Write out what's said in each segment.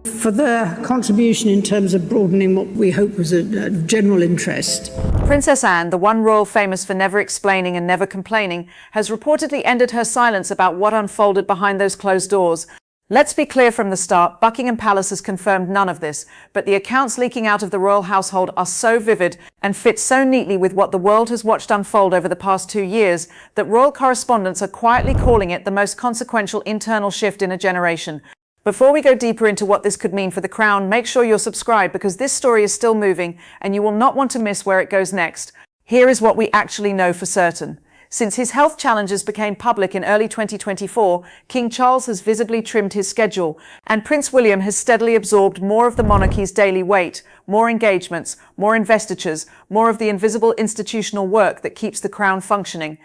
for their contribution in terms of broadening what we hope was a general interest. Princess Anne, the one royal famous for never explaining and never complaining, has reportedly ended her silence about what unfolded behind those closed doors. Let's be clear from the start, Buckingham Palace has confirmed none of this, but the accounts leaking out of the royal household are so vivid and fit so neatly with what the world has watched unfold over the past 2 years that royal correspondents are quietly calling it the most consequential internal shift in a generation. Before we go deeper into what this could mean for the crown, make sure you're subscribed because this story is still moving and you will not want to miss where it goes next. Here is what we actually know for certain. Since his health challenges became public in early 2024, King Charles has visibly trimmed his schedule, and Prince William has steadily absorbed more of the monarchy's daily weight, more engagements, more investitures, more of the invisible institutional work that keeps the crown functioning.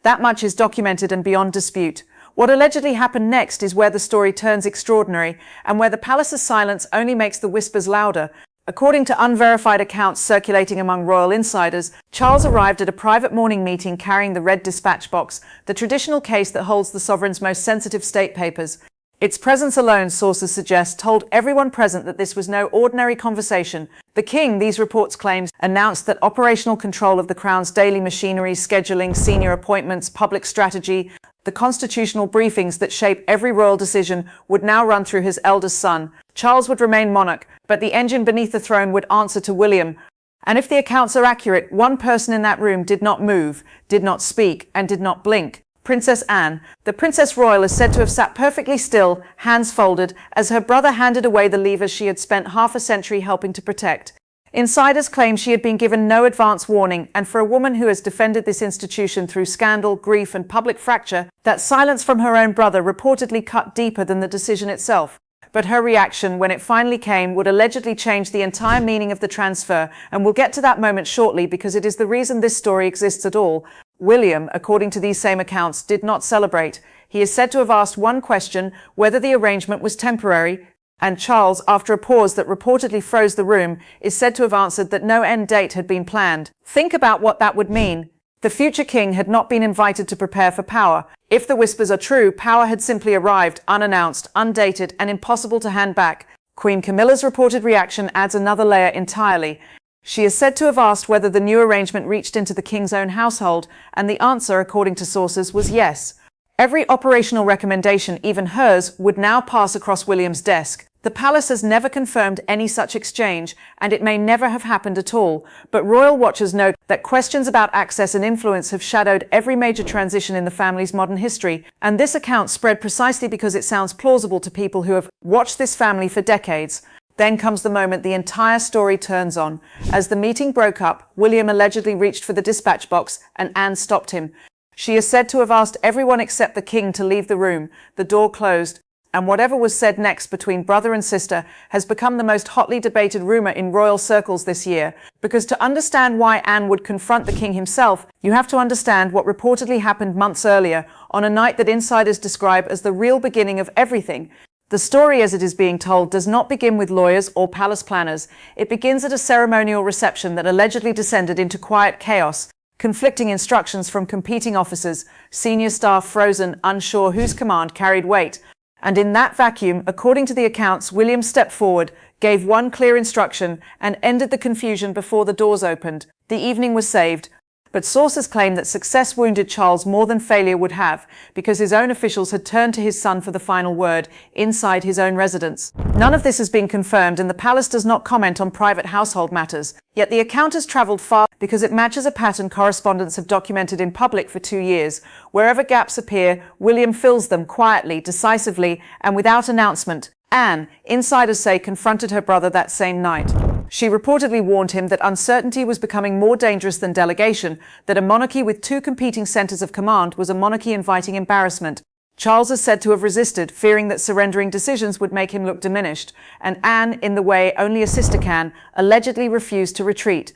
That much is documented and beyond dispute. What allegedly happened next is where the story turns extraordinary, and where the palace's silence only makes the whispers louder. According to unverified accounts circulating among royal insiders, Charles arrived at a private morning meeting carrying the red dispatch box, the traditional case that holds the sovereign's most sensitive state papers. Its presence alone, sources suggest, told everyone present that this was no ordinary conversation. The king, these reports claim, announced that operational control of the crown's daily machinery, scheduling, senior appointments, public strategy, the constitutional briefings that shape every royal decision would now run through his eldest son. Charles would remain monarch, but the engine beneath the throne would answer to William. And if the accounts are accurate, one person in that room did not move, did not speak, and did not blink. Princess Anne. The Princess Royal is said to have sat perfectly still, hands folded, as her brother handed away the levers she had spent half a century helping to protect. Insiders claim she had been given no advance warning, and for a woman who has defended this institution through scandal, grief, and public fracture, that silence from her own brother reportedly cut deeper than the decision itself. But her reaction, when it finally came, would allegedly change the entire meaning of the transfer, and we'll get to that moment shortly because it is the reason this story exists at all. William, according to these same accounts, did not celebrate. He is said to have asked one question, whether the arrangement was temporary, and Charles, after a pause that reportedly froze the room, is said to have answered that no end date had been planned. Think about what that would mean. The future king had not been invited to prepare for power. If the whispers are true, power had simply arrived, unannounced, undated, and impossible to hand back. Queen Camilla's reported reaction adds another layer entirely. She is said to have asked whether the new arrangement reached into the king's own household, and the answer, according to sources, was yes. Every operational recommendation, even hers, would now pass across William's desk. The palace has never confirmed any such exchange, and it may never have happened at all, but royal watchers note that questions about access and influence have shadowed every major transition in the family's modern history, and this account spread precisely because it sounds plausible to people who have watched this family for decades. Then comes the moment the entire story turns on. As the meeting broke up, William allegedly reached for the dispatch box, and Anne stopped him. She is said to have asked everyone except the king to leave the room. The door closed, and whatever was said next between brother and sister has become the most hotly debated rumor in royal circles this year. Because to understand why Anne would confront the king himself, you have to understand what reportedly happened months earlier, on a night that insiders describe as the real beginning of everything. The story, as it is being told, does not begin with lawyers or palace planners. It begins at a ceremonial reception that allegedly descended into quiet chaos. Conflicting instructions from competing officers, senior staff frozen, unsure whose command carried weight. And in that vacuum, according to the accounts, William stepped forward, gave one clear instruction, and ended the confusion before the doors opened. The evening was saved. But sources claim that success wounded Charles more than failure would have, because his own officials had turned to his son for the final word, inside his own residence. None of this has been confirmed, and the palace does not comment on private household matters. Yet the account has travelled far because it matches a pattern correspondents have documented in public for 2 years. Wherever gaps appear, William fills them quietly, decisively, and without announcement. Anne, insiders say, confronted her brother that same night. She reportedly warned him that uncertainty was becoming more dangerous than delegation, that a monarchy with 2 competing centres of command was a monarchy inviting embarrassment. Charles is said to have resisted, fearing that surrendering decisions would make him look diminished, and Anne, in the way only a sister can, allegedly refused to retreat.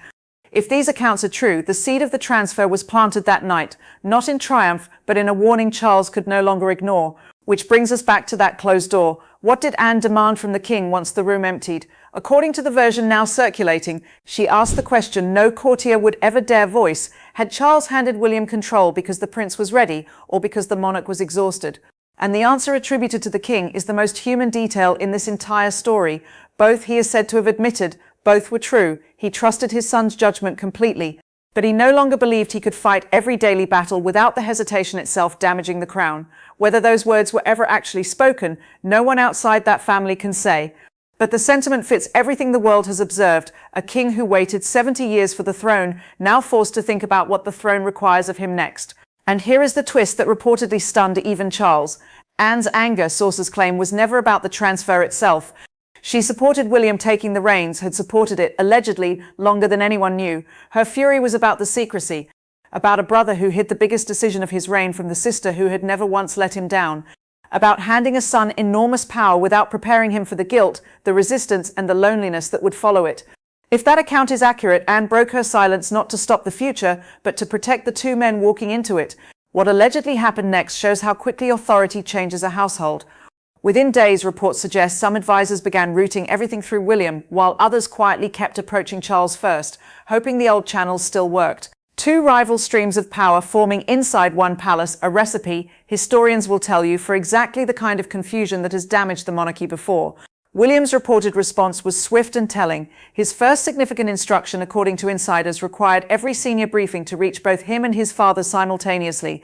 If these accounts are true, the seed of the transfer was planted that night, not in triumph, but in a warning Charles could no longer ignore. Which brings us back to that closed door. What did Anne demand from the king once the room emptied? According to the version now circulating, she asked the question no courtier would ever dare voice: had Charles handed William control because the prince was ready, or because the monarch was exhausted? And the answer attributed to the king is the most human detail in this entire story. Both he is said to have admitted, both were true. He trusted his son's judgment completely, but he no longer believed he could fight every daily battle without the hesitation itself damaging the crown. Whether those words were ever actually spoken, no one outside that family can say. But the sentiment fits everything the world has observed. A king who waited 70 years for the throne, now forced to think about what the throne requires of him next. And here is the twist that reportedly stunned even Charles. Anne's anger, sources claim, was never about the transfer itself. She supported William taking the reins, had supported it, allegedly, longer than anyone knew. Her fury was about the secrecy, about a brother who hid the biggest decision of his reign from the sister who had never once let him down, about handing a son enormous power without preparing him for the guilt, the resistance, and the loneliness that would follow it. If that account is accurate, Anne broke her silence not to stop the future, but to protect the two men walking into it. What allegedly happened next shows how quickly authority changes a household. Within days, reports suggest some advisors began routing everything through William, while others quietly kept approaching Charles first, hoping the old channels still worked. Two rival streams of power forming inside one palace, a recipe, historians will tell you, for exactly the kind of confusion that has damaged the monarchy before. William's reported response was swift and telling. His first significant instruction, according to insiders, required every senior briefing to reach both him and his father simultaneously.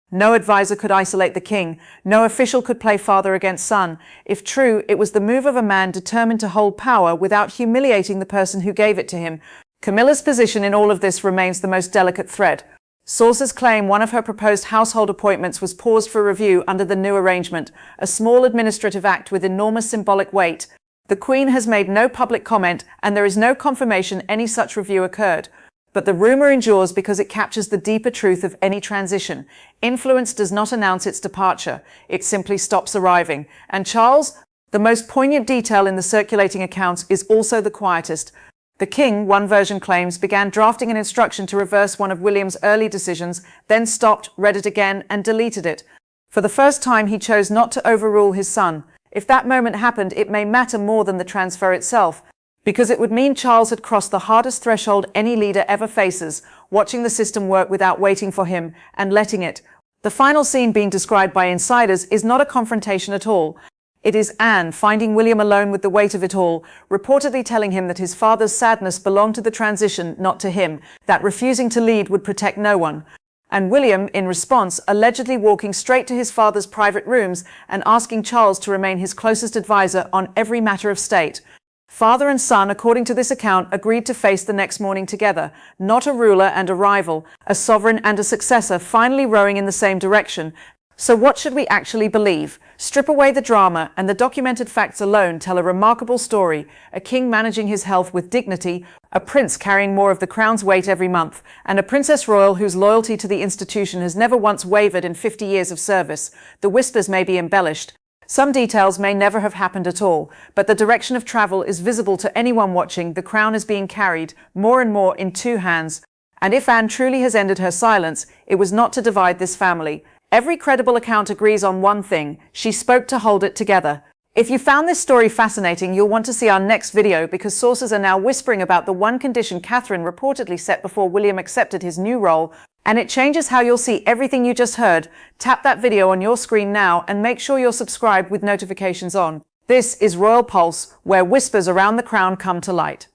No advisor could isolate the king. No official could play father against son. If true, it was the move of a man determined to hold power without humiliating the person who gave it to him. Camilla's position in all of this remains the most delicate thread. Sources claim one of her proposed household appointments was paused for review under the new arrangement, a small administrative act with enormous symbolic weight. The Queen has made no public comment, and there is no confirmation any such review occurred. But the rumor endures because it captures the deeper truth of any transition. Influence does not announce its departure. It simply stops arriving. And Charles, the most poignant detail in the circulating accounts, is also the quietest. The king, one version claims, began drafting an instruction to reverse one of William's early decisions, then stopped, read it again, and deleted it. For the first time, he chose not to overrule his son. If that moment happened, it may matter more than the transfer itself, because it would mean Charles had crossed the hardest threshold any leader ever faces, watching the system work without waiting for him, and letting it. The final scene being described by insiders is not a confrontation at all. It is Anne finding William alone with the weight of it all, reportedly telling him that his father's sadness belonged to the transition, not to him, that refusing to lead would protect no one. And William, in response, allegedly walking straight to his father's private rooms and asking Charles to remain his closest advisor on every matter of state. Father and son, according to this account, agreed to face the next morning together, not a ruler and a rival, a sovereign and a successor, finally rowing in the same direction. So what should we actually believe? Strip away the drama, and the documented facts alone tell a remarkable story. A king managing his health with dignity, a prince carrying more of the crown's weight every month, and a princess royal whose loyalty to the institution has never once wavered in 50 years of service. The whispers may be embellished. Some details may never have happened at all, but the direction of travel is visible to anyone watching. The crown is being carried, more and more, in two hands. And if Anne truly has ended her silence, it was not to divide this family. Every credible account agrees on one thing: she spoke to hold it together. If you found this story fascinating, you'll want to see our next video, because sources are now whispering about the one condition Catherine reportedly set before William accepted his new role, and it changes how you'll see everything you just heard. Tap that video on your screen now and make sure you're subscribed with notifications on. This is Royal Pulse, where whispers around the crown come to light.